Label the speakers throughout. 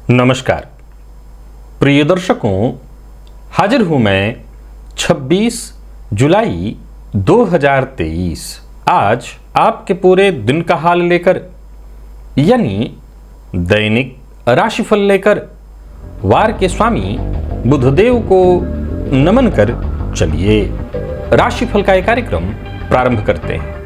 Speaker 1: नमस्कार प्रिय दर्शकों, हाजिर हूं मैं 26 जुलाई 2023 आज आपके पूरे दिन का हाल लेकर, यानी दैनिक राशिफल लेकर वार के स्वामी बुधदेव को नमन कर चलिए राशिफल का एक कार्यक्रम प्रारंभ करते हैं।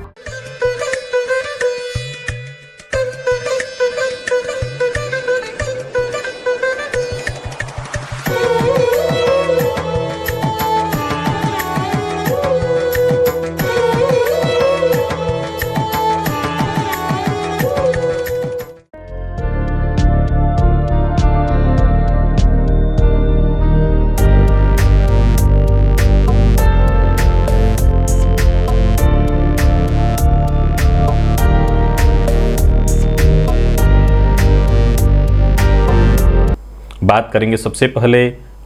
Speaker 1: बात करेंगे सबसे पहले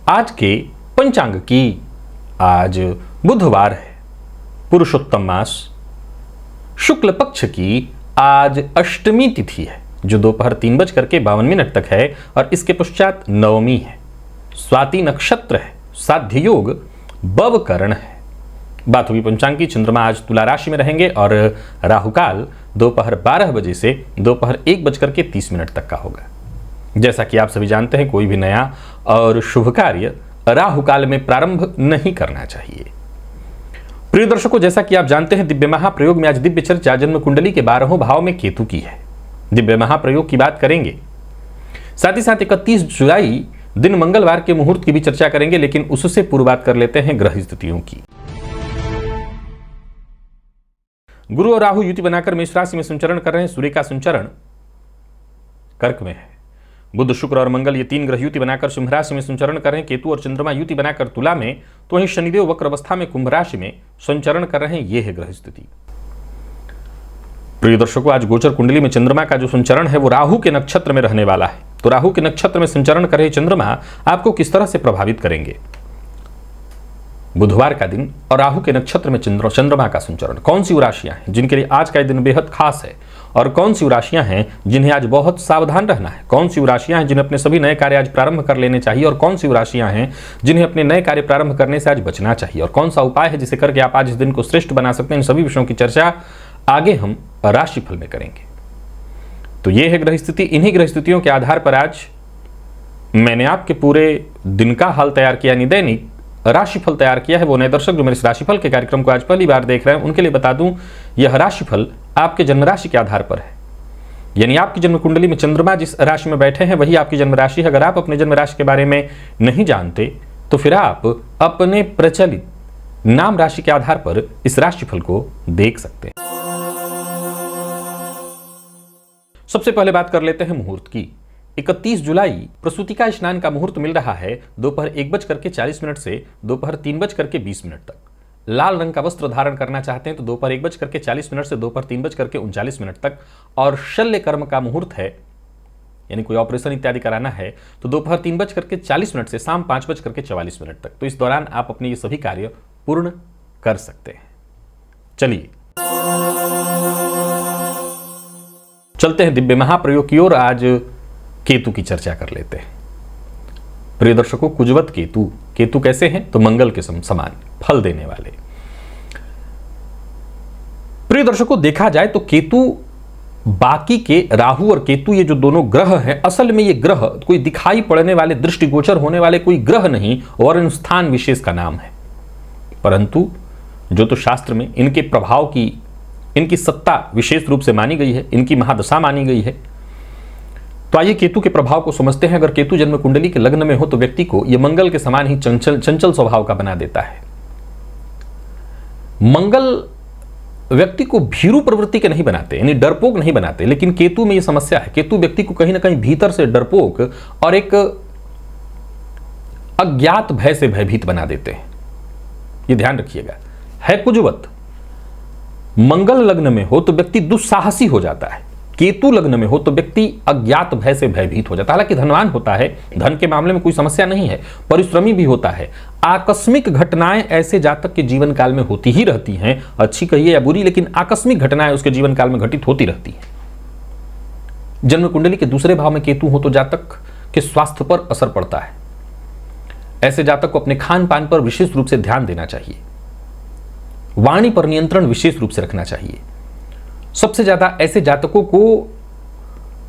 Speaker 1: आज के पंचांग की। आज बुधवार है, पुरुषोत्तम मास, शुक्ल पक्ष की आज अष्टमी तिथि है जो दोपहर 3:52 तक है और इसके पश्चात नवमी है। स्वाति नक्षत्र है, साध्य योग बवकरण है। बात हुई पंचांग की। चंद्रमा आज तुला राशि में रहेंगे और राहुकाल दोपहर 12 बजे से दोपहर 1:30 तक का होगा। जैसा कि आप सभी जानते हैं, कोई भी नया और शुभ कार्य राहु काल में प्रारंभ नहीं करना चाहिए। प्रिय दर्शकों, जैसा कि आप जानते हैं, दिव्य महाप्रयोग में आज दिव्य चर्चा जन्म कुंडली के 12वें भाव में केतु की है। दिव्य महाप्रयोग की बात करेंगे, साथ ही साथ 31 जुलाई दिन मंगलवार के मुहूर्त की भी चर्चा करेंगे, लेकिन उससे पूर्व बात कर लेते हैं ग्रह स्थितियों की। गुरु और राहु युति बनाकर मेष राशि में संचरण कर रहे हैं। सूर्य का संचरण कर्क में है। बुध, शुक्र और मंगल ये 3 ग्रह युति बनाकर सिंह राशि में संचरण कर रहे हैं। केतु और चंद्रमा युति बनाकर तुला में, तो वहीं शनिदेव वक्र अवस्था में कुंभ राशि में संचरण कर रहे हैं। यह है ग्रह स्थिति। प्रिय दर्शकों, आज गोचर कुंडली में चंद्रमा का जो संचरण है वो राहु के नक्षत्र में रहने वाला है। तो राहु के नक्षत्र में संचरण कर रहे चंद्रमा आपको किस तरह से प्रभावित करेंगे? बुधवार का दिन और राहु के नक्षत्र में चंद्रमा का संचरण। कौन सी राशियां हैं जिनके लिए आज का दिन बेहद खास है, और कौन सी राशियां हैं जिन्हें आज बहुत सावधान रहना है? कौन सी राशियां हैं जिन्हें अपने सभी नए कार्य आज प्रारंभ कर लेने चाहिए, और कौन सी राशियां हैं जिन्हें अपने नए कार्य प्रारंभ करने से आज बचना चाहिए, और कौन सा उपाय है जिसे करके आप आज इस दिन को श्रेष्ठ बना सकते हैं? इन सभी विषयों की चर्चा आगे हम राशिफल में करेंगे। तो ये है ग्रह स्थिति। इन्हीं ग्रह स्थितियों के आधार पर आज मैंने आपके पूरे दिन का हाल तैयार किया, यानी दैनिक राशिफल तैयार किया है। वो नए दर्शक जो मेरे इस राशिफल के कार्यक्रम को आज पहली बार देख रहे हैं, उनके लिए बता दूं, यह राशिफल आपके जन्म राशि के आधार पर है। यानी आपकी जन्म कुंडली में चंद्रमा जिस राशि में बैठे हैं वही आपकी जन्म राशि है। अगर आप अपने जन्म राशि के बारे में नहीं जानते तो फिर आप अपने प्रचलित नाम राशि के आधार पर इस राशिफल को देख सकते हैं। सबसे पहले बात कर लेते हैं मुहूर्त की। 31 जुलाई प्रसूतिका स्नान का मुहूर्त मिल रहा है दोपहर 1:40 से दोपहर 3:20 तक। लाल रंग का वस्त्र धारण करना चाहते हैं तो दोपहर 1:40 से दोपहर 3:39 तक। और शल्य कर्म का मुहूर्त है, यानी कोई ऑपरेशन इत्यादि कराना है तो दोपहर 3:40 से शाम 5:44 तक। तो इस दौरान आप अपने ये सभी कार्य पूर्ण कर सकते हैं। चलिए चलते हैं दिव्य महाप्रयोग की ओर। आज केतु की चर्चा कर लेते हैं। प्रिय दर्शकों, कुजवत केतु। केतु कैसे हैं? तो मंगल के समान फल देने वाले। प्रिय दर्शकों, देखा जाए तो केतु बाकी के राहु और केतु ये जो दोनों ग्रह हैं, असल में ये ग्रह कोई दिखाई पड़ने वाले, दृष्टिगोचर होने वाले कोई ग्रह नहीं और स्थान विशेष का नाम है। परंतु जो तो शास्त्र में इनके प्रभाव की, इनकी सत्ता विशेष रूप से मानी गई है, इनकी महादशा मानी गई है। तो आइए केतु के प्रभाव को समझते हैं। अगर केतु जन्म कुंडली के लग्न में हो तो व्यक्ति को यह मंगल के समान ही चंचल स्वभाव का बना देता है। मंगल व्यक्ति को भीरू प्रवृत्ति के नहीं बनाते, यानी डरपोक नहीं बनाते, लेकिन केतु में यह समस्या है। केतु व्यक्ति को कहीं ना कहीं भीतर से डरपोक और एक अज्ञात भय से भयभीत बना देते हैं। यह ध्यान रखिएगा। है कुजवत, मंगल लग्न में हो तो व्यक्ति दुस्साहसी हो जाता है। केतु लग्न में हो तो व्यक्ति अज्ञात भय से भयभीत हो जाता है। हालांकि धनवान होता है, धन के मामले में कोई समस्या नहीं है, परिश्रमी भी होता है। आकस्मिक घटनाएं ऐसे जातक के जीवन काल में होती ही रहती हैं, अच्छी कहिए या बुरी, लेकिन आकस्मिक घटनाएं उसके जीवन काल में घटित होती रहती हैं। जन्म कुंडली के दूसरे भाव में केतु हो तो जातक के स्वास्थ्य पर असर पड़ता है। ऐसे जातक को अपने खान पान पर विशेष रूप से ध्यान देना चाहिए। वाणी पर नियंत्रण विशेष रूप से रखना चाहिए। सबसे ज्यादा ऐसे जातकों को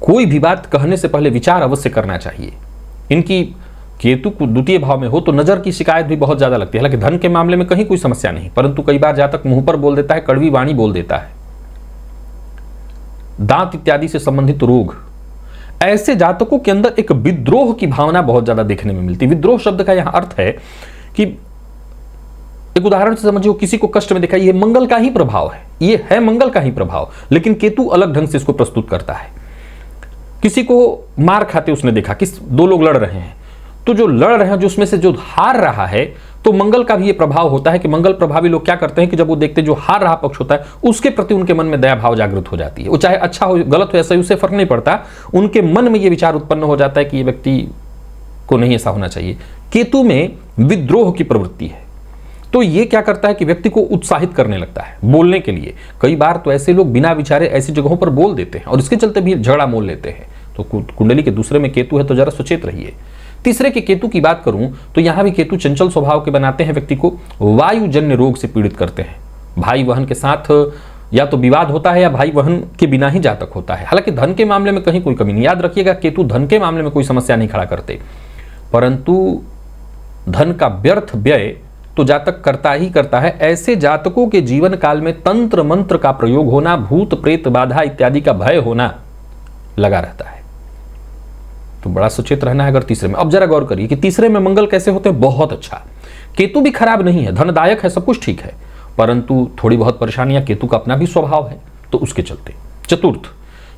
Speaker 1: कोई भी बात कहने से पहले विचार अवश्य करना चाहिए। इनकी केतु को द्वितीय भाव में हो तो नजर की शिकायत भी बहुत ज्यादा लगती है। हालांकि धन के मामले में कहीं कोई समस्या नहीं, परंतु कई बार जातक मुंह पर बोल देता है, कड़वी वाणी बोल देता है। दांत इत्यादि से संबंधित रोग, ऐसे जातकों के अंदर एक विद्रोह की भावना बहुत ज्यादा देखने में मिलती है। विद्रोह शब्द का यहां अर्थ है कि एक उदाहरण से समझिए, किसी को कष्ट में दिखाई, ये मंगल का ही प्रभाव है, ये है मंगल का ही प्रभाव, लेकिन केतु अलग ढंग से इसको प्रस्तुत करता है। किसी को मार खाते उसने देखा, दो लोग लड़ रहे हैं, तो जो लड़ रहे हैं, जो उसमें से जो हार रहा है, तो मंगल का भी ये प्रभाव होता है कि मंगल प्रभावी लोग क्या करते हैं कि जब वो देखते हैं जो हार रहा पक्ष होता है, उसके प्रति उनके मन में दया भाव जागृत हो जाती है। वो चाहे अच्छा हो गलत हो, ऐसा ही, उससे फर्क नहीं पड़ता, उनके मन में ये विचार उत्पन्न हो जाता है कि ये व्यक्ति को नहीं ऐसा होना चाहिए। केतु में विद्रोह की प्रवृत्ति है, तो ये क्या करता है कि व्यक्ति को उत्साहित करने लगता है बोलने के लिए। कई बार तो ऐसे लोग बिना विचारे ऐसी जगहों पर बोल देते हैं और इसके चलते भी झगड़ा मोल लेते हैं। तो कुंडली के दूसरे में केतु है तो जरा सचेत रहिए। तीसरे के केतु की बात करूं तो यहां भी केतु चंचल स्वभाव के बनाते हैं, व्यक्ति को वायुजन्य रोग से पीड़ित करते हैं। भाई बहन के साथ या तो विवाद होता है या भाई बहन के बिना ही जातक होता है। हालांकि धन के मामले में कहीं कोई कमी नहीं, याद रखिएगा केतु धन के मामले में कोई समस्या नहीं खड़ा करते, परंतु धन का व्यर्थ व्यय तो जातक करता ही करता है। ऐसे जातकों के जीवन काल में तंत्र मंत्र का प्रयोग होना, भूत प्रेत बाधा इत्यादि का भय होना लगा रहता है। तो बड़ा सचेत रहना है अगर तीसरे में। अब जरा गौर करिए कि तीसरे में मंगल कैसे होते हैं। बहुत अच्छा, केतु भी खराब नहीं है, धनदायक है, सब कुछ ठीक है, परंतु थोड़ी बहुत परेशानियां, केतु का अपना भी स्वभाव है, तो उसके चलते।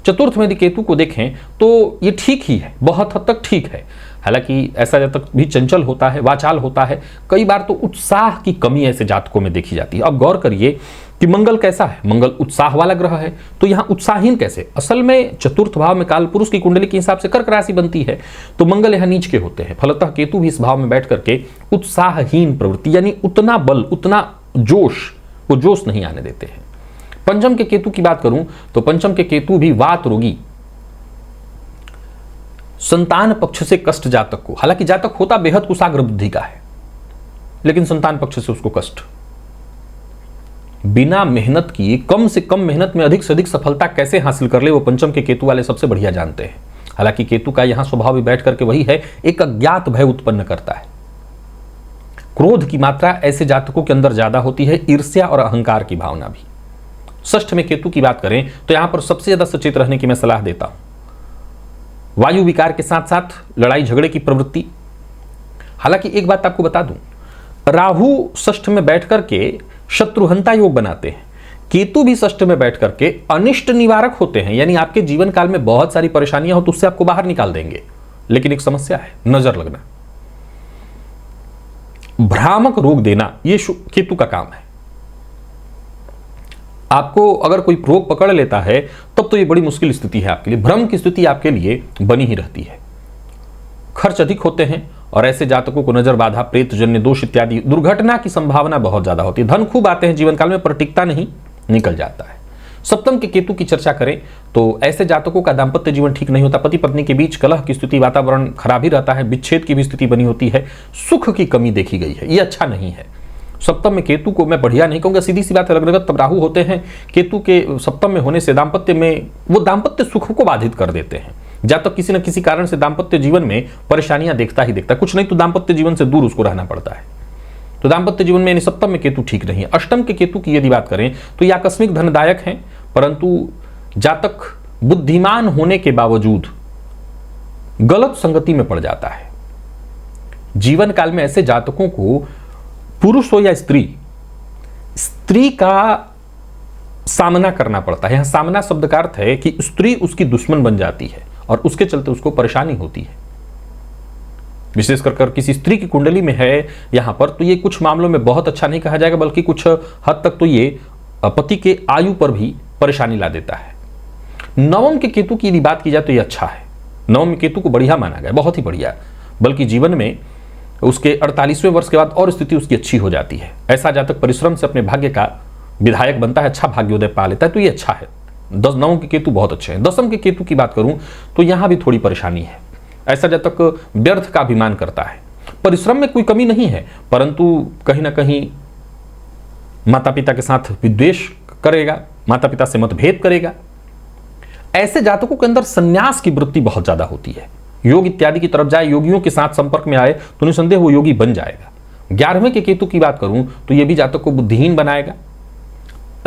Speaker 1: चतुर्थ में यदि केतु को देखें तो ये ठीक ही है, बहुत हद तक ठीक है। हालांकि ऐसा जातक भी चंचल होता है, वाचाल होता है, कई बार तो उत्साह की कमी ऐसे जातकों में देखी जाती है। अब गौर करिए कि मंगल कैसा है, मंगल उत्साह वाला ग्रह है, तो यहां उत्साहहीन कैसे। असल में चतुर्थ भाव में काल पुरुष की कुंडली के हिसाब से कर्क राशि बनती है, तो मंगल यहां नीच के होते हैं, फलतः केतु भी इस भाव में बैठ करके उत्साहहीन प्रवृत्ति, यानी उतना बल, उतना जोश, वो जोश नहीं आने देते हैं। पंचम के केतु की बात करूं तो पंचम के केतु भी वात रोगी, संतान पक्ष से कष्ट जातक को। हालांकि जातक होता बेहद कुशाग्र बुद्धि का है, लेकिन संतान पक्ष से उसको कष्ट। बिना मेहनत किए, कम से कम मेहनत में अधिक से अधिक सफलता कैसे हासिल कर ले, वो पंचम के केतु वाले सबसे बढ़िया जानते हैं। हालांकि केतु का यहां स्वभाव भी बैठ करके वही है, एक अज्ञात भय उत्पन्न करता है। क्रोध की मात्रा ऐसे जातकों के अंदर ज्यादा होती है, ईर्ष्या और अहंकार की भावना भी। षष्ठ में केतु की बात करें तो यहां पर सबसे ज्यादा सचेत रहने की मैं सलाह देता हूं। वायु विकार के साथ साथ लड़ाई झगड़े की प्रवृत्ति। हालांकि एक बात आपको बता दूं, राहु षष्ठ में बैठ करके शत्रुहंता योग बनाते हैं, केतु भी षष्ठ में बैठ करके अनिष्ट निवारक होते हैं, यानी आपके जीवन काल में बहुत सारी परेशानियां हो तो उससे आपको बाहर निकाल देंगे। लेकिन एक समस्या है, नजर लगना, भ्रामक रोग देना, ये केतु का काम है। आपको अगर कोई रोग पकड़ लेता है तब तो ये बड़ी मुश्किल स्थिति है आपके लिए, भ्रम की स्थिति आपके लिए बनी ही रहती है। खर्च अधिक होते हैं और ऐसे जातकों को नजर बाधा, प्रेतजन्य दोष इत्यादि दुर्घटना की संभावना बहुत ज्यादा होती है। धन खूब आते हैं जीवन काल में, पर टिकता नहीं, निकल जाता है। सप्तम के केतु की चर्चा करें तो ऐसे जातकों का दाम्पत्य जीवन ठीक नहीं होता, पति पत्नी के बीच कलह की स्थिति, वातावरण खराब ही रहता है, विच्छेद की भी स्थिति बनी होती है, सुख की कमी देखी गई है, ये अच्छा नहीं है। सप्तम में केतु को मैं बढ़िया नहीं कहूंगा, सीधी सी बात है, लग्नगत तब राहु होते हैं, केतु के सप्तम में होने से दाम्पत्य में वो दाम्पत्य सुख को बाधित कर देते हैं। जातक किसी न किसी कारण से दाम्पत्य जीवन में परेशानियां देखता ही देखता, कुछ नहीं तो दाम्पत्य जीवन से दूर उसको रहना पड़ता है। तो दाम्पत्य जीवन में यानी सप्तम में केतु ठीक नहीं है। अष्टम के केतु की यदि बात करें तो ये आकस्मिक धनदायक हैं, परंतु जातक बुद्धिमान होने के बावजूद गलत संगति में पड़ जाता है। जीवन काल में ऐसे जातकों को पुरुष हो या स्त्री का सामना करना पड़ता है। यहां सामना शब्द का अर्थ है कि स्त्री उसकी दुश्मन बन जाती है और उसके चलते उसको परेशानी होती है। विशेष कर किसी स्त्री की कुंडली में है यहां पर, तो ये कुछ मामलों में बहुत अच्छा नहीं कहा जाएगा, बल्कि कुछ हद तक तो ये पति के आयु पर भी परेशानी ला देता है। नवम के केतु की यदि बात की जाए तो ये अच्छा है। नवम केतु को बढ़िया माना गया, बहुत ही बढ़िया, बल्कि जीवन में उसके 48वें वर्ष के बाद और स्थिति उसकी अच्छी हो जाती है। ऐसा जातक परिश्रम से अपने भाग्य का विधायक बनता है, अच्छा भाग्योदय पा लेता है, तो ये अच्छा है। 9 के केतु बहुत अच्छे हैं। 10म के केतु की बात करूं तो यहां भी थोड़ी परेशानी है। ऐसा जातक व्यर्थ का अभिमान करता है। परिश्रम में कोई कमी नहीं है, परंतु कहीं ना कहीं माता पिता के साथ विद्वेष करेगा, माता पिता से मतभेद करेगा। ऐसे जातकों के अंदर संन्यास की वृत्ति बहुत ज्यादा होती है। योग इत्यादि की तरफ जाए, योगियों के साथ संपर्क में आए तो निसंदेह वो योगी बन जाएगा। 11वें के केतु की बात करूं तो यह भी जातक को बुद्धिहीन बनाएगा,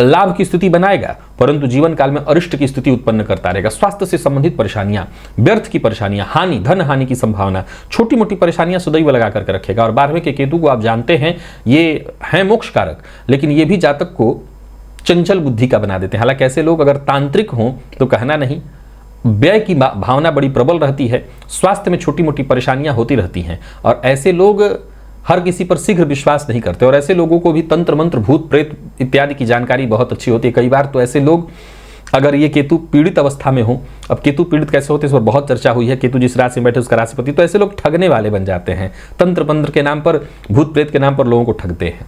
Speaker 1: लाभ की स्थिति बनाएगा, परंतु जीवन काल में अरिष्ट की स्थिति उत्पन्न करता रहेगा। स्वास्थ्य से संबंधित परेशानियां, व्यर्थ की परेशानियां, हानि, धन हानि की संभावना, छोटी मोटी परेशानियां सदैव लगा करके रखेगा। और 12वें के केतु को आप जानते हैं ये है मोक्ष कारक, लेकिन ये भी जातक को चंचल बुद्धि का बना देते हैं। हालांकि ऐसे लोग अगर तांत्रिक हों तो कहना नहीं, व्यय की भावना बड़ी प्रबल रहती है, स्वास्थ्य में छोटी मोटी परेशानियां होती रहती हैं, और ऐसे लोग हर किसी पर शीघ्र विश्वास नहीं करते। और ऐसे लोगों को भी तंत्र मंत्र, भूत प्रेत इत्यादि की जानकारी बहुत अच्छी होती है। कई बार तो ऐसे लोग अगर ये केतु पीड़ित अवस्था में हो, अब केतु पीड़ित कैसे होते हैं इस पर बहुत चर्चा हुई है, केतु जिस राशि में बैठे उसका राशिपति, तो ऐसे लोग ठगने वाले बन जाते हैं, तंत्र मंत्र के नाम पर, भूत प्रेत के नाम पर लोगों को ठगते हैं।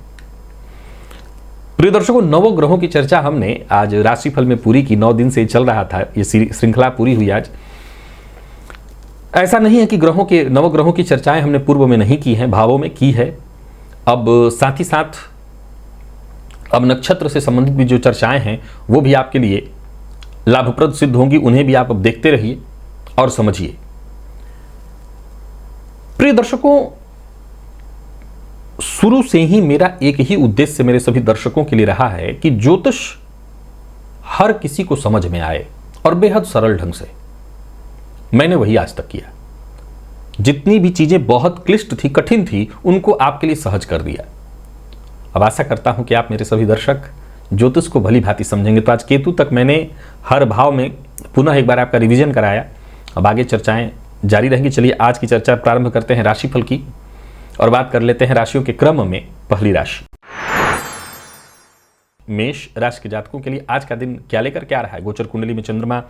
Speaker 1: प्रिय दर्शकों, नवग्रहों की चर्चा हमने आज राशिफल में पूरी की। 9 दिन से चल रहा था, ये श्रृंखला पूरी हुई आज। ऐसा नहीं है कि नवग्रहों की चर्चाएं हमने पूर्व में नहीं की हैं, भावों में की है। अब साथ ही साथ अब नक्षत्र से संबंधित भी जो चर्चाएं हैं वो भी आपके लिए लाभप्रद सिद्ध होंगी, उन्हें भी आप अब देखते रहिए और समझिए। प्रिय दर्शकों, शुरू से ही मेरा एक ही उद्देश्य मेरे सभी दर्शकों के लिए रहा है कि ज्योतिष हर किसी को समझ में आए और बेहद सरल ढंग से। मैंने वही आज तक किया। जितनी भी चीजें बहुत क्लिष्ट थी, कठिन थी, उनको आपके लिए सहज कर दिया। अब आशा करता हूं कि आप मेरे सभी दर्शक ज्योतिष को भली भांति समझेंगे। तो आज केतु तक मैंने हर भाव में पुनः एक बार आपका रिवीजन कराया। अब आगे चर्चाएं जारी रहेंगी। चलिए आज की चर्चा प्रारंभ करते हैं राशिफल की और बात कर लेते हैं राशियों के क्रम में। पहली राशि मेष राशि के जातकों के लिए आज का दिन क्या लेकर के आ रहा है। गोचर कुंडली में चंद्रमा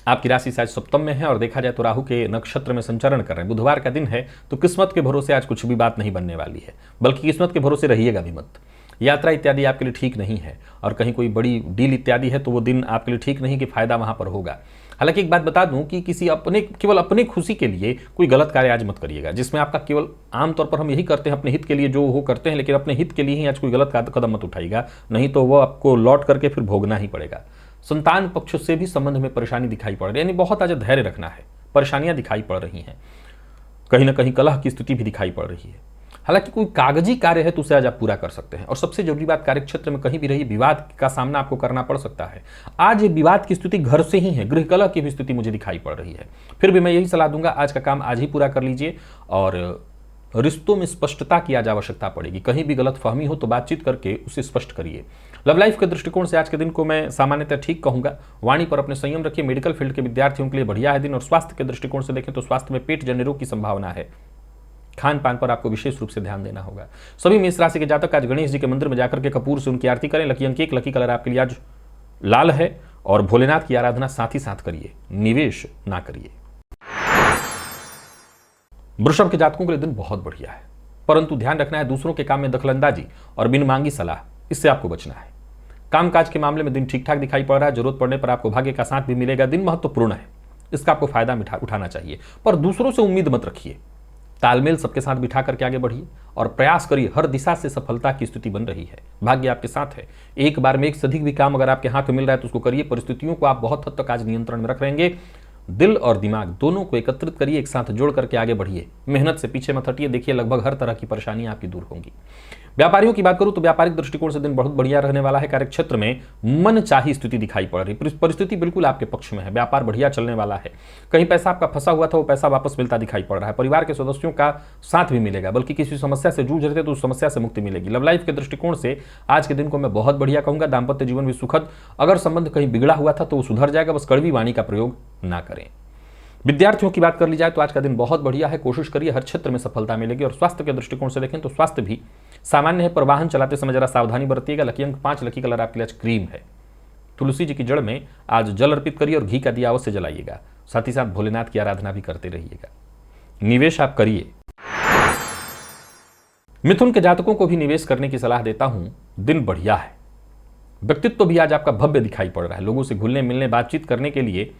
Speaker 1: आपकी राशि से आज सप्तम में है और देखा जाए तो राहु के नक्षत्र में संचरण कर रहे हैं। बुधवार का दिन है तो किस्मत के भरोसे आज कुछ भी बात नहीं बनने वाली है, बल्कि किस्मत के भरोसे रहिएगा भी मत। यात्रा इत्यादि आपके लिए ठीक नहीं है और कहीं कोई बड़ी डील इत्यादि है तो वो दिन आपके लिए ठीक नहीं कि फायदा वहां पर होगा। हालांकि एक बात बता दूं कि केवल अपने खुशी के लिए कोई गलत कार्य आज मत करिएगा, जिसमें आपका केवल आमतौर पर हम यही करते हैं अपने हित के लिए जो वो करते हैं, लेकिन अपने हित के लिए ही आज कोई गलत कदम मत उठाइएगा, नहीं तो वो आपको लौट करके फिर भोगना ही पड़ेगा। संतान पक्ष से भी संबंध में परेशानी दिखाई पड़ रही है, यानी बहुत आज धैर्य रखना है। परेशानियां दिखाई पड़ रही हैं, कहीं ना कहीं कलह की स्थिति भी दिखाई पड़ रही है। हालांकि कोई कागजी कार्य है तो उसे आज आप पूरा कर सकते हैं। और सबसे जरूरी बात, कार्य क्षेत्र में कहीं भी रही विवाद का सामना आपको करना पड़ सकता है। आज ये विवाद की स्थिति घर से ही है, गृह कलह की भी स्थिति मुझे दिखाई पड़ रही है। फिर भी मैं यही सलाह दूंगा, आज का काम आज ही पूरा कर लीजिए और रिश्तों में स्पष्टता की आज आवश्यकता पड़ेगी। कहीं भी गलत फहमी हो तो बातचीत करके उसे स्पष्ट करिए। लव लाइफ के दृष्टिकोण से आज के दिन को मैं सामान्यतः ठीक कहूंगा। वाणी पर अपने संयम रखिए। मेडिकल फील्ड के विद्यार्थियों के लिए बढ़िया है दिन। और स्वास्थ्य के दृष्टिकोण से देखें तो स्वास्थ्य में पेट जन्य रोग की संभावना है। खान पान पर आपको विशेष रूप से ध्यान देना होगा। सभी मेष राशि के जातक आज गणेश जी के मंदिर में जाकर के कपूर से उनकी आरती करें। लकी अंक 1, लकी कलर आपके लिए आज लाल है और भोलेनाथ की आराधना साथ ही साथ करिए, निवेश ना करिए। वृषभ के जातकों के लिए दिन बहुत बढ़िया है, परंतु ध्यान रखना है दूसरों के काम में दखलंदाजी और बिन मांगी सलाह, इससे आपको बचना है। कामकाज के मामले में दिन ठीक ठाक दिखाई पड़ रहा है। जरूरत पड़ने पर आपको भाग्य का साथ भी मिलेगा। दिन महत्वपूर्ण है, इसका आपको फायदा उठाना चाहिए, पर दूसरों से उम्मीद मत रखिए। तालमेल सबके साथ बिठा करके आगे बढ़िए और प्रयास करिए। हर दिशा से सफलता की स्थिति बन रही है, भाग्य आपके साथ है। एक बार में एक से अधिक भी काम अगर आपके हाथ में मिल रहा है तो उसको करिए। परिस्थितियों को आप बहुत हद तक आज नियंत्रण में रख रहेंगे। दिल और दिमाग दोनों को एकत्रित करिए, एक साथ जोड़ करके आगे बढ़िए। मेहनत से पीछे मत हटिए। देखिए लगभग हर तरह की परेशानियां आपकी दूर होंगी। व्यापारियों की बात करूं तो व्यापारिक दृष्टिकोण से दिन बहुत बढ़िया रहने वाला है। कार्यक्षेत्र में मनचाही स्थिति दिखाई पड़ रही, परिस्थिति बिल्कुल आपके पक्ष में है। व्यापार बढ़िया चलने वाला है। कहीं पैसा आपका फंसा हुआ था वो पैसा वापस मिलता दिखाई पड़ रहा है। परिवार के सदस्यों का साथ भी मिलेगा, बल्कि किसी समस्या से जूझ रहे थे तो उस समस्या से मुक्ति मिलेगी। लव लाइफ के दृष्टिकोण से आज के दिन को मैं बहुत बढ़िया कहूंगा। दाम्पत्य जीवन भी सुखद। अगर संबंध कहीं बिगड़ा हुआ था तो वो सुधर जाएगा, बस कड़वी वाणी का प्रयोग ना करें। विद्यार्थियों की बात कर ली जाए तो आज का दिन बहुत बढ़िया है। कोशिश करिए हर क्षेत्र में सफलता मिलेगी। और स्वास्थ्य के दृष्टिकोण से देखें तो स्वास्थ्य भी सामान्य है, पर वाहन चलाते समय जरा सावधानी बरतिएगा। लकी अंक 5, लकी कलर आपके लिए आज क्रीम है। तुलसी जी की जड़ में आज जल अर्पित करिए और घी का दिया अवश्य जलाइएगा। साथ ही साथ भोलेनाथ की आराधना भी करते रहिएगा। निवेश आप करिए। मिथुन के जातकों को भी निवेश करने की सलाह देता हूं। दिन बढ़िया है। व्यक्तित्व भी आज आपका भव्य दिखाई पड़ रहा है। लोगों से घुलने मिलने बातचीत करने के लिए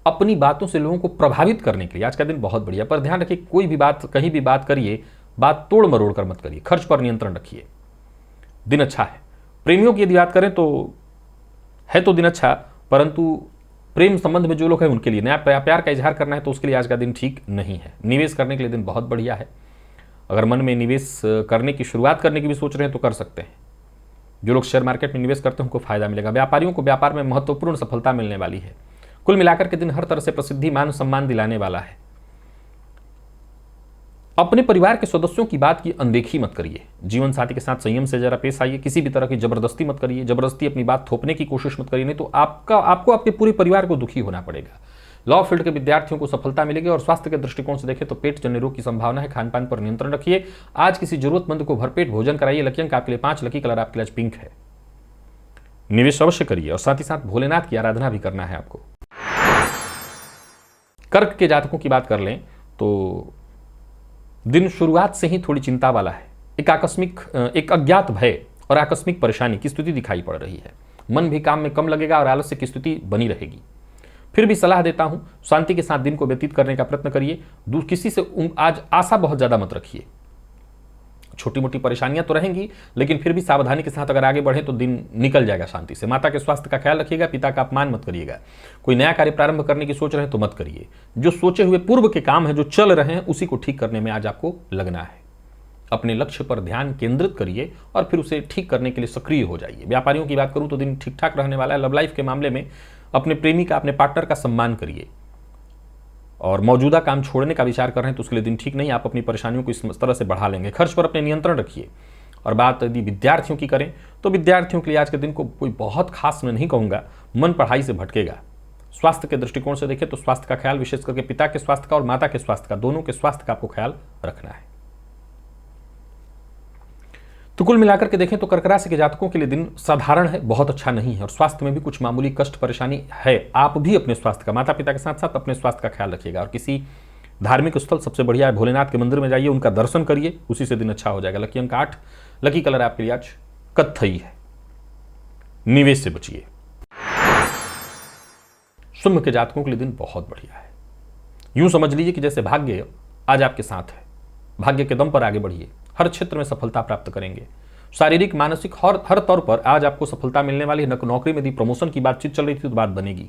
Speaker 1: अपनी बातों से लोगों को प्रभावित करने के लिए आज का दिन बहुत बढ़िया। पर ध्यान रखिए, कोई भी बात कहीं भी बात करिए, बात तोड़ मरोड़ कर मत करिए। खर्च पर नियंत्रण रखिए। दिन अच्छा है। प्रेमियों की यदि बात करें तो है तो दिन अच्छा, परंतु प्रेम संबंध में जो लोग हैं उनके लिए नया प्यार का इजहार करना है तो उसके लिए आज का दिन ठीक नहीं है। निवेश करने के लिए दिन बहुत बढ़िया है। अगर मन में निवेश करने की शुरुआत करने की भी सोच रहे हैं तो कर सकते हैं। जो लोग शेयर मार्केट में निवेश करते हैं उनको फायदा मिलेगा। व्यापारियों को व्यापार में महत्वपूर्ण सफलता मिलने वाली है। कुल मिलाकर के दिन हर तरह से प्रसिद्धि, मान सम्मान दिलाने वाला है। अपने परिवार के सदस्यों की बात की अनदेखी मत करिए। जीवन साथी के साथ संयम से जरा पेश आइए। किसी भी तरह की जबरदस्ती मत करिए। जबरदस्ती अपनी बात थोपने की कोशिश मत करिए, नहीं तो आपको आपके पूरे परिवार को दुखी होना पड़ेगा। लॉ फील्ड के विद्यार्थियों को सफलता मिलेगी। और स्वास्थ्य के दृष्टिकोण से देखें तो पेट जन्य रोग की संभावना है। खान पान पर नियंत्रण रखिए। आज किसी जरूरतमंद को भरपेट भोजन कराइए। लकी अंक आपके लिए 5, लकी कलर आपके लिए पिंक है। निवेश अवश्य करिए और साथ ही साथ भोलेनाथ की आराधना भी करना है आपको। कर्क के जातकों की बात कर लें तो दिन शुरुआत से ही थोड़ी चिंता वाला है। एक अज्ञात भय और आकस्मिक परेशानी की स्थिति दिखाई पड़ रही है। मन भी काम में कम लगेगा और आलस्य की स्थिति बनी रहेगी। फिर भी सलाह देता हूं, शांति के साथ दिन को व्यतीत करने का प्रयत्न करिए। किसी से आज आशा बहुत ज्यादा मत रखिए। छोटी मोटी परेशानियां तो रहेंगी, लेकिन फिर भी सावधानी के साथ अगर आगे बढ़े तो दिन निकल जाएगा शांति से। माता के स्वास्थ्य का ख्याल रखिएगा। पिता का अपमान मत करिएगा। कोई नया कार्य प्रारंभ करने की सोच रहे हैं तो मत करिए। जो सोचे हुए पूर्व के काम है, जो चल रहे हैं, उसी को ठीक करने में आज आपको लगना है। अपने लक्ष्य पर ध्यान केंद्रित करिए और फिर उसे ठीक करने के लिए सक्रिय हो जाइए। व्यापारियों की बात करूं तो दिन ठीक ठाक रहने वाला है। लव लाइफ के मामले में अपने प्रेमी का, अपने पार्टनर का सम्मान करिए। और मौजूदा काम छोड़ने का विचार कर रहे हैं तो उसके लिए दिन ठीक नहीं। आप अपनी परेशानियों को इस तरह से बढ़ा लेंगे। खर्च पर अपने नियंत्रण रखिए। और बात यदि विद्यार्थियों की करें तो विद्यार्थियों के लिए आज के दिन को कोई बहुत खास मैं नहीं कहूंगा। मन पढ़ाई से भटकेगा। स्वास्थ्य के दृष्टिकोण से देखें तो स्वास्थ्य का ख्याल, विशेष करके पिता के स्वास्थ्य का और माता के स्वास्थ्य का, दोनों के स्वास्थ्य का आपको ख्याल रखना है। तो कुल मिलाकर के देखें तो कर्क राशि के जातकों के लिए दिन साधारण है, बहुत अच्छा नहीं है। और स्वास्थ्य में भी कुछ मामूली कष्ट परेशानी है। आप भी अपने स्वास्थ्य का, माता पिता के साथ साथ अपने स्वास्थ्य का ख्याल रखिएगा। और किसी धार्मिक स्थल सबसे बढ़िया है, भोलेनाथ के मंदिर में जाइए, उनका दर्शन करिए, उसी से दिन अच्छा हो जाएगा। लकी अंक 8, लकी कलर आपके लिए आज कत्थई है। निवेश से बचिए। सिंह के जातकों के लिए दिन बहुत बढ़िया है। यूं समझ लीजिए कि जैसे भाग्य आज आपके साथ है। भाग्य के दम पर आगे बढ़िए। हर क्षेत्र में सफलता प्राप्त करेंगे। शारीरिक, मानसिक हर तौर पर आज आपको सफलता मिलने वाली है। नौकरी में यदि प्रमोशन की बातचीत चल रही थी तो बात बनेगी।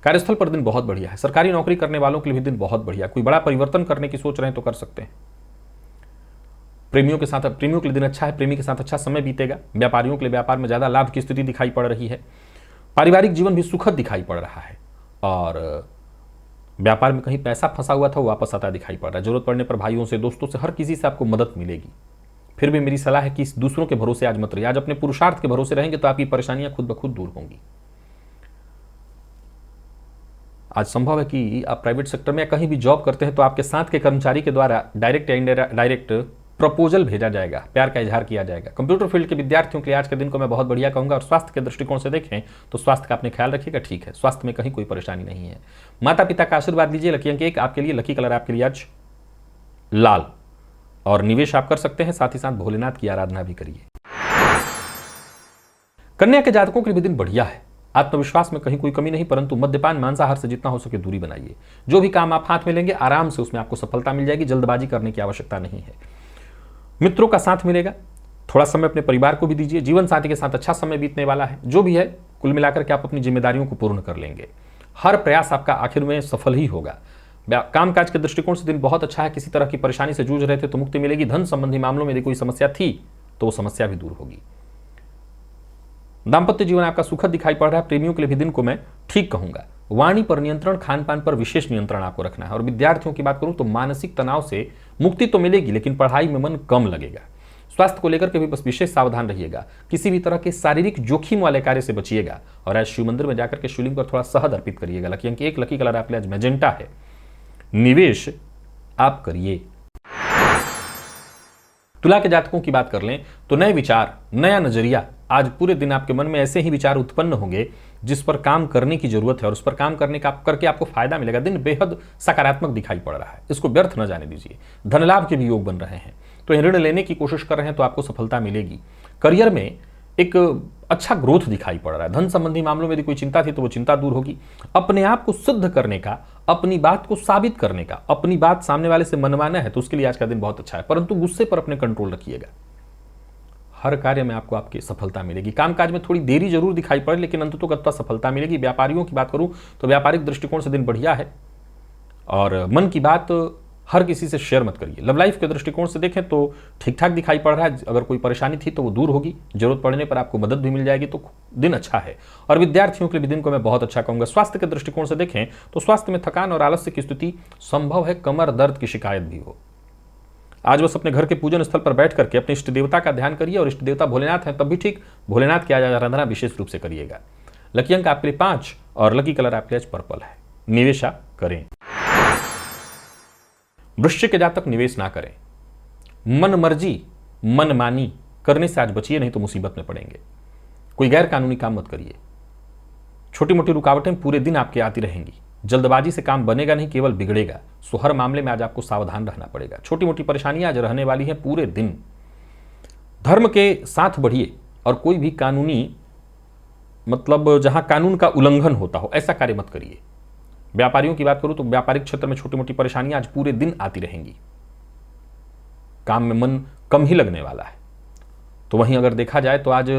Speaker 1: कार्यस्थल पर दिन बहुत बढ़िया है। सरकारी नौकरी करने वालों के लिए भी दिन बहुत बढ़िया। कोई बड़ा परिवर्तन करने की सोच रहे हैं तो कर सकते हैं। प्रेमियों के लिए दिन अच्छा है। प्रेमी के साथ अच्छा समय बीतेगा। व्यापारियों के लिए व्यापार में ज्यादा लाभ की स्थिति दिखाई पड़ रही है। पारिवारिक जीवन भी सुखद दिखाई पड़ रहा है। और व्यापार में कहीं पैसा फंसा हुआ था वो वापस आता दिखाई पड़ रहा है। जरूरत पड़ने पर भाइयों से, दोस्तों से, हर किसी से आपको मदद मिलेगी। फिर भी मेरी सलाह है कि दूसरों के भरोसे आज मत रहिए। आज अपने पुरुषार्थ के भरोसे रहेंगे तो आपकी परेशानियां खुद ब खुद दूर होंगी। आज संभव है कि आप प्राइवेट सेक्टर में या कहीं भी जॉब करते हैं तो आपके साथ के कर्मचारी के द्वारा डायरेक्ट या इनडायरेक्ट प्रपोजल भेजा जाएगा, प्यार का इजहार किया जाएगा। कंप्यूटर फील्ड के विद्यार्थियों के लिए आज के दिन को मैं बहुत बढ़िया कहूंगा। और स्वास्थ्य के दृष्टिकोण से देखें तो स्वास्थ्य का अपने ख्याल रखिएगा। ठीक है, स्वास्थ्य में कहीं कोई परेशानी नहीं है। माता पिता का आशीर्वाद लीजिए। लकी अंक 1 आपके लिए, लकी कलर आपके लिए आज लाल। और निवेश आप कर सकते हैं। साथ ही साथ भोलेनाथ की आराधना भी करिए। कन्या के जातकों के लिए भी दिन बढ़िया है। आत्मविश्वास में कहीं कोई कमी नहीं, परंतु मद्यपान, मांसाहार से जितना हो सके दूरी बनाइए। जो भी काम आप हाथ में लेंगे आराम से उसमें आपको सफलता मिल जाएगी। जल्दबाजी करने की आवश्यकता नहीं है। मित्रों का साथ मिलेगा। थोड़ा समय अपने परिवार को भी दीजिए। जीवन साथी के साथ अच्छा समय बीतने वाला है। जो भी है, कुल मिलाकर के आप अपनी जिम्मेदारियों को पूर्ण कर लेंगे। हर प्रयास आपका आखिर में सफल ही होगा। कामकाज के दृष्टिकोण से दिन बहुत अच्छा है। किसी तरह की परेशानी से जूझ रहे थे तो मुक्ति मिलेगी। धन संबंधी मामलों में यदि कोई समस्या थी तो वो समस्या भी दूर होगी। दांपत्य जीवन आपका सुखद दिखाई पड़ रहा है। प्रेमियों के लिए भी दिन को मैं ठीक कहूंगा। वाणी पर नियंत्रण, खान पान पर विशेष नियंत्रण आपको रखना है। और विद्यार्थियों की बात करूं तो मानसिक तनाव से मुक्ति तो मिलेगी, लेकिन पढ़ाई में मन कम लगेगा। स्वास्थ्य को लेकर के भी बस विशेष सावधान रहिएगा। किसी भी तरह के शारीरिक जोखिम वाले कार्य से बचिएगा। और आज शिव मंदिर में जाकर के शिवलिंग पर थोड़ा शहद अर्पित करिएगा। लकी अंक 1, लकी कलर आपके लिए आज मैजेंटा है। निवेश आप करिए। तुला के जातकों की बात कर लें तो नए विचार, नया नजरिया, आज पूरे दिन आपके मन में ऐसे ही विचार उत्पन्न होंगे जिस पर काम करने की जरूरत है और उस पर काम करके आपको फायदा मिलेगा। दिन बेहद सकारात्मक दिखाई पड़ रहा है। इसको व्यर्थ न जाने दीजिए। धन लाभ के भी योग बन रहे हैं। तो ऋण लेने की कोशिश कर रहे हैं तो आपको सफलता मिलेगी। करियर में एक अच्छा ग्रोथ दिखाई पड़ रहा है। धन संबंधी मामलों में यदि कोई चिंता थी तो वो चिंता दूर होगी। अपने आप को सिद्ध करने का, अपनी बात को साबित करने का, अपनी बात सामने वाले से मनवाना है तो उसके लिए आज का दिन बहुत अच्छा है। परंतु गुस्से पर अपने कंट्रोल रखिएगा। हर कार्य में आपको आपकी सफलता मिलेगी। कामकाज में थोड़ी देरी जरूर दिखाई पड़े लेकिन अंततः सफलता मिलेगी। व्यापारियों की बात करूं तो व्यापारिक दृष्टिकोण से दिन बढ़िया है और मन की बात हर किसी से शेयर मत करिए। लव लाइफ के दृष्टिकोण से देखें तो ठीक ठाक दिखाई पड़ रहा है। अगर कोई परेशानी थी तो वो दूर होगी, जरूरत पड़ने पर आपको मदद भी मिल जाएगी, तो दिन अच्छा है। और विद्यार्थियों के लिए भी दिन को मैं बहुत अच्छा कहूंगा। स्वास्थ्य के दृष्टिकोण से देखें तो स्वास्थ्य में थकान और आलस्य की स्थिति संभव है, कमर दर्द की शिकायत भी हो। आज बस अपने घर के पूजन स्थल पर बैठ करके अपने इष्ट देवता का ध्यान करिए, और इष्ट देवता भोलेनाथ हैं तब भी ठीक, भोलेनाथ की आज आराधना विशेष रूप से करिएगा। लकी अंक आपके लिए 5 और लकी कलर आपके लिए आज पर्पल है। निवेश आप करें। वृश्चिक के जातक निवेश ना करें। मन मर्जी, मनमानी करने से आज बचिए, नहीं तो मुसीबत में पड़ेंगे। कोई गैर कानूनी काम मत करिए। छोटी मोटी रुकावटें पूरे दिन आपके आती रहेंगी। जल्दबाजी से काम बनेगा नहीं, केवल बिगड़ेगा। सो हर मामले में आज आपको सावधान रहना पड़ेगा। छोटी मोटी परेशानियां आज रहने वाली हैं पूरे दिन। धर्म के साथ बढ़िए और कोई भी कानूनी, मतलब जहां कानून का उल्लंघन होता हो, ऐसा कार्य मत करिए। व्यापारियों की बात करूं तो व्यापारिक क्षेत्र में छोटी मोटी परेशानियां आज पूरे दिन आती रहेंगी। काम में मन कम ही लगने वाला है। तो वहीं अगर देखा जाए तो आज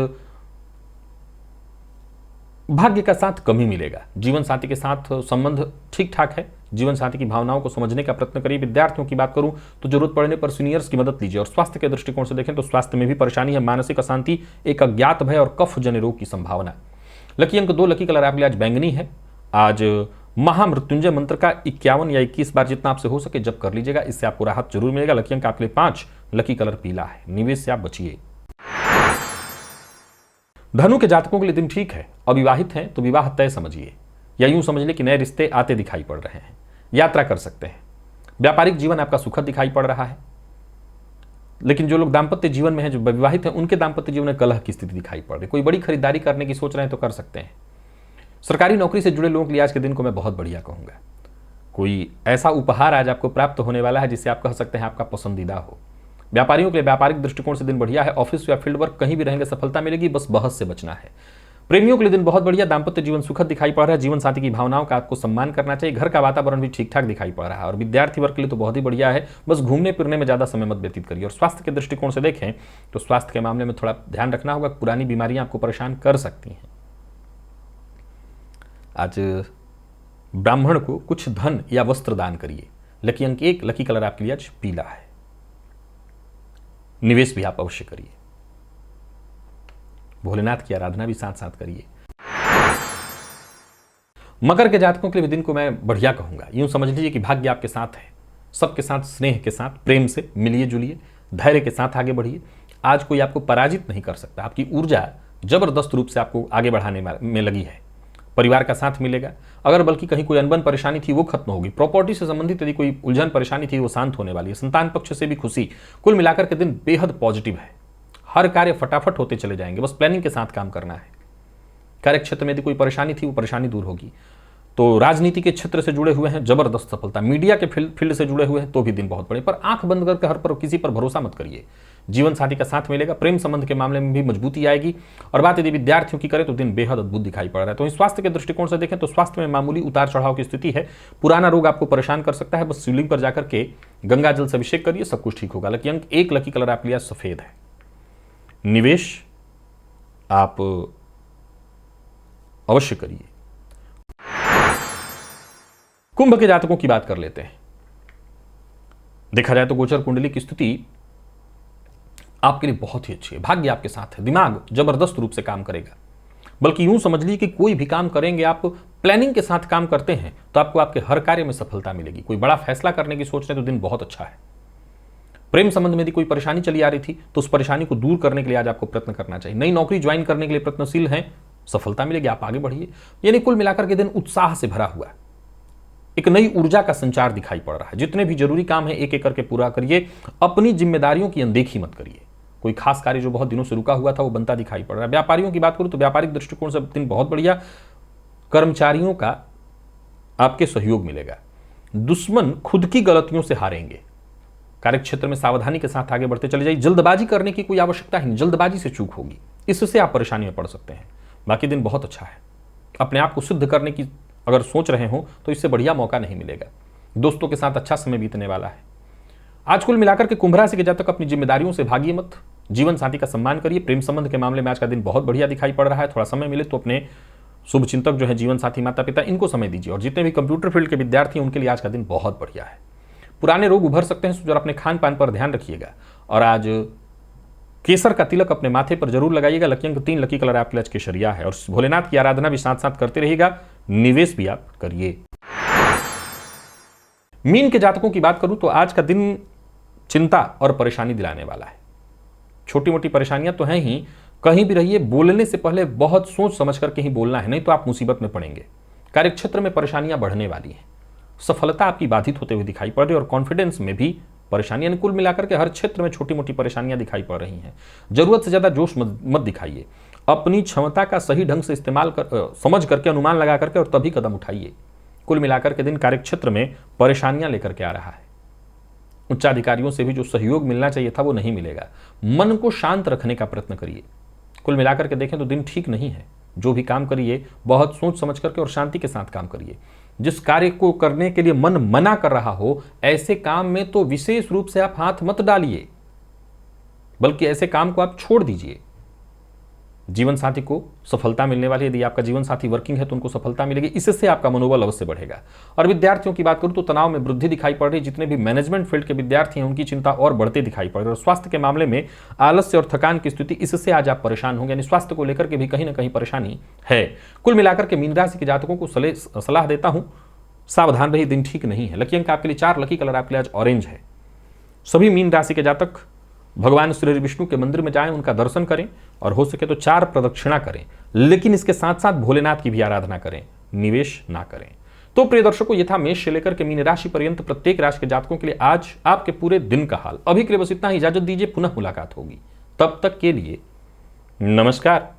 Speaker 1: भाग्य का साथ कम ही मिलेगा। जीवन साथी के साथ संबंध ठीक ठाक है। जीवन साथी की भावनाओं को समझने का प्रयत्न करिए। विद्यार्थियों की बात करूं तो जरूरत पड़ने पर सीनियर्स की मदद लीजिए। और स्वास्थ्य के दृष्टिकोण से देखें तो स्वास्थ्य में भी परेशानी है, मानसिक अशांति, एक अज्ञात भय और कफ जन्य रोग की संभावना। लकी अंक 2, लकी कलर आपके लिए आज बैंगनी है। आज महामृत्युंजय मंत्र का 51 या 21 बार जितना आपसे हो सके जप कर लीजिएगा, इससे आपको राहत जरूर मिलेगा। लकी अंक आपके लिए 5, लकी कलर पीला है। निवेश से आप बचिए। धनु के जातकों के लिए दिन ठीक है। अविवाहित हैं तो विवाह तय समझिए, या यूं समझ ले कि नए रिश्ते आते दिखाई पड़ रहे हैं। यात्रा कर सकते हैं। व्यापारिक जीवन आपका सुखद दिखाई पड़ रहा है। लेकिन जो लोग दाम्पत्य जीवन में हैं, जो विवाहित हैं, उनके दाम्पत्य जीवन में कलह की स्थिति दिखाई पड़ रही। कोई बड़ी खरीदारी करने की सोच रहे हैं तो कर सकते हैं। सरकारी नौकरी से जुड़े लोगों के लिए आज के दिन को मैं बहुत बढ़िया कहूंगा। कोई ऐसा उपहार आज आपको प्राप्त होने वाला है जिसे आप कह सकते हैं आपका पसंदीदा हो। व्यापारियों के लिए व्यापारिक दृष्टिकोण से दिन बढ़िया है। ऑफिस या फील्ड वर्क कहीं भी रहेंगे सफलता मिलेगी, बस बहस से बचना है। प्रेमियों के लिए दिन बहुत बढ़िया। दाम्पत्य जीवन सुखद दिखाई पड़ रहा है। जीवन साथी की भावनाओं का आपको सम्मान करना चाहिए। घर का वातावरण भी ठीक ठाक दिखाई पड़ रहा है। और विद्यार्थी वर्ग के लिए तो बहुत ही बढ़िया है। बस घूमने फिरने में ज्यादा समय मत व्यतीत करिए। और स्वास्थ्य के दृष्टिकोण से देखें तो स्वास्थ्य के मामले में थोड़ा ध्यान रखना होगा। पुरानी बीमारियां आपको परेशान कर सकती हैं। आज ब्राह्मण को कुछ धन या वस्त्र दान करिए। लकी अंक 1, लकी कलर आपके लिए आज पीला है। निवेश भी आप अवश्य करिए। भोलेनाथ की आराधना भी साथ साथ करिए। मकर के जातकों के लिए दिन को मैं बढ़िया कहूंगा। यूं समझ लीजिए कि भाग्य आपके साथ है। सबके साथ स्नेह के साथ, प्रेम से मिलिए जुलिए, धैर्य के साथ आगे बढ़िए। आज कोई आपको पराजित नहीं कर सकता। आपकी ऊर्जा जबरदस्त रूप से आपको आगे बढ़ाने में लगी है। परिवार का साथ मिलेगा। अगर बल्कि कहीं कोई अनबन परेशानी थी वो खत्म होगी। प्रॉपर्टी से संबंधित यदि कोई उलझन परेशानी थी वो शांत होने वाली है। संतान पक्ष से भी खुशी। कुल मिलाकर के दिन बेहद पॉजिटिव है। हर कार्य फटाफट होते चले जाएंगे। बस प्लानिंग के साथ काम करना है। कार्य क्षेत्र में यदि कोई परेशानी थी वो परेशानी दूर होगी। तो राजनीति के क्षेत्र से जुड़े हुए हैं, जबरदस्त सफलता। मीडिया के फील्ड से जुड़े हुए हैं तो भी दिन बहुत बड़े। पर आंख बंद करके हर पर किसी पर भरोसा मत करिए। जीवन साथी का साथ मिलेगा। प्रेम संबंध के मामले में भी मजबूती आएगी। और बात यदि विद्यार्थियों की करें तो दिन बेहद अद्भुत दिखाई पड़ रहा है। तो स्वास्थ्य के दृष्टिकोण से देखें तो स्वास्थ्य में मामूली उतार चढ़ाव की स्थिति है। पुराना रोग आपको परेशान कर सकता है। बस शिवलिंग पर जाकर के गंगा जल से अभिषेक करिए, सब कुछ ठीक होगा। लकी अंक 1, लकी कलर आपके लिए सफेद है। निवेश आप अवश्य करिए। कुंभ के जातकों की बात कर लेते हैं। देखा जाए तो गोचर कुंडली की स्थिति आपके लिए बहुत ही अच्छी है। भाग्य आपके साथ है। दिमाग जबरदस्त रूप से काम करेगा। बल्कि यूं समझ लीजिए कि कोई भी काम करेंगे, आप प्लानिंग के साथ काम करते हैं तो आपको आपके हर कार्य में सफलता मिलेगी। कोई बड़ा फैसला करने की सोच रहे तो दिन बहुत अच्छा है। प्रेम संबंध में यदि कोई परेशानी चली आ रही थी तो उस परेशानी को दूर करने के लिए आज आपको प्रयत्न करना चाहिए। नई नौकरी ज्वाइन करने के लिए प्रयत्नशील हैं, सफलता मिलेगी, आप आगे बढ़िए। यानी कुल मिलाकर के दिन उत्साह से भरा हुआ, एक नई ऊर्जा का संचार दिखाई पड़ रहा है। जितने भी जरूरी काम है एक एक करके पूरा करिए। अपनी जिम्मेदारियों की अनदेखी मत करिए। कोई खास कार्य जो बहुत दिनों से रुका हुआ था वो बनता दिखाई पड़ रहा है। व्यापारियों की बात करूं तो व्यापारिक दृष्टिकोण से दिन बहुत बढ़िया। कर्मचारियों का आपके सहयोग मिलेगा। दुश्मन खुद की गलतियों से हारेंगे। कार्यक्षेत्र में सावधानी के साथ आगे बढ़ते चले जाइए। जल्दबाजी करने की कोई आवश्यकता ही नहीं, जल्दबाजी से चूक होगी। इससे आप परेशानी में पड़ सकते हैं। बाकी दिन बहुत अच्छा है। अपने आप को सिद्ध करने की अगर सोच रहे हो तो इससे बढ़िया मौका नहीं मिलेगा। दोस्तों के साथ अच्छा समय बीतने वाला है। आज कुल मिलाकर के कुंभ राशि के जातक अपनी जिम्मेदारियों से भागिए मत। जीवन साथी का सम्मान करिए। प्रेम संबंध के मामले में आज का दिन बहुत बढ़िया दिखाई पड़ रहा है। थोड़ा समय मिले तो अपने शुभ चिंतक जो है जीवन साथी, माता पिता, इनको समय दीजिए। और जितने भी कंप्यूटर फील्ड के विद्यार्थी हैं उनके लिए आज का दिन बहुत बढ़िया है। पुराने रोग उभर सकते हैं, तो अपने खान पान पर ध्यान रखिएगा। और आज केसर का तिलक अपने माथे पर जरूर लगाइएगा। लकी अंक 3, लकी कलर आपके लिए आज केसरिया है। और भोलेनाथ की आराधना भी साथ साथ करते रहिएगा। निवेश भी आप करिए। मीन के जातकों की बात करूं तो आज का दिन चिंता और परेशानी दिलाने वाला है। छोटी मोटी परेशानियां तो हैं ही, कहीं भी रहिए बोलने से पहले बहुत सोच समझ करके ही बोलना है, नहीं तो आप मुसीबत में पड़ेंगे। कार्यक्षेत्र में परेशानियां बढ़ने वाली हैं। सफलता आपकी बाधित होते हुए दिखाई पड़ रही है और कॉन्फिडेंस में भी परेशानी। अनुकूल मिलाकर के हर क्षेत्र में छोटी मोटी परेशानियां दिखाई पड़ रही हैं। जरूरत से ज्यादा जोश मत दिखाइए। अपनी क्षमता का सही ढंग से इस्तेमाल समझ करके, अनुमान लगा करके और तभी कदम उठाइए। कुल मिलाकर के दिन कार्यक्षेत्र में परेशानियां लेकर के आ रहा है। उच्चाधिकारियों से भी जो सहयोग मिलना चाहिए था वो नहीं मिलेगा। मन को शांत रखने का प्रयत्न करिए। कुल मिलाकर के देखें तो दिन ठीक नहीं है। जो भी काम करिए बहुत सोच समझ करके और शांति के साथ काम करिए। जिस कार्य को करने के लिए मन मना कर रहा हो, ऐसे काम में तो विशेष रूप से आप हाथ मत डालिए, बल्कि ऐसे काम को आप छोड़ दीजिए। जीवन साथी को सफलता मिलने वाली है। यदि आपका जीवन साथी वर्किंग है तो उनको सफलता मिलेगी। इससे आपका मनोबल अवश्य बढ़ेगा। और विद्यार्थियों की बात करूं तो तनाव में वृद्धि दिखाई पड़ रही है। जितने भी मैनेजमेंट फील्ड के विद्यार्थी हैं उनकी चिंता और बढ़ते दिखाई पड़ रही है। और स्वास्थ्य के मामले में आलस्य और थकान की स्थिति, इससे आज आप परेशान होंगे। यानी स्वास्थ्य को लेकर के भी कहीं ना कहीं परेशानी है। कुल मिलाकर के मीन राशि के जातकों को सलाह देता हूं, सावधान रहिए, दिन ठीक नहीं है। लकी अंक आपके लिए 4, लकी कलर आपके लिए आज ऑरेंज है। सभी मीन राशि के जातक भगवान श्री विष्णु के मंदिर में जाएं, उनका दर्शन करें और हो सके तो 4 प्रदक्षिणा करें। लेकिन इसके साथ साथ भोलेनाथ की भी आराधना करें, निवेश ना करें। तो प्रिय दर्शकों, ये था मेष से लेकर के मीन राशि पर्यंत प्रत्येक राशि के जातकों के लिए आज आपके पूरे दिन का हाल। अभी के लिए बस इतना ही। इजाजत दीजिए, पुनः मुलाकात होगी। तब तक के लिए नमस्कार।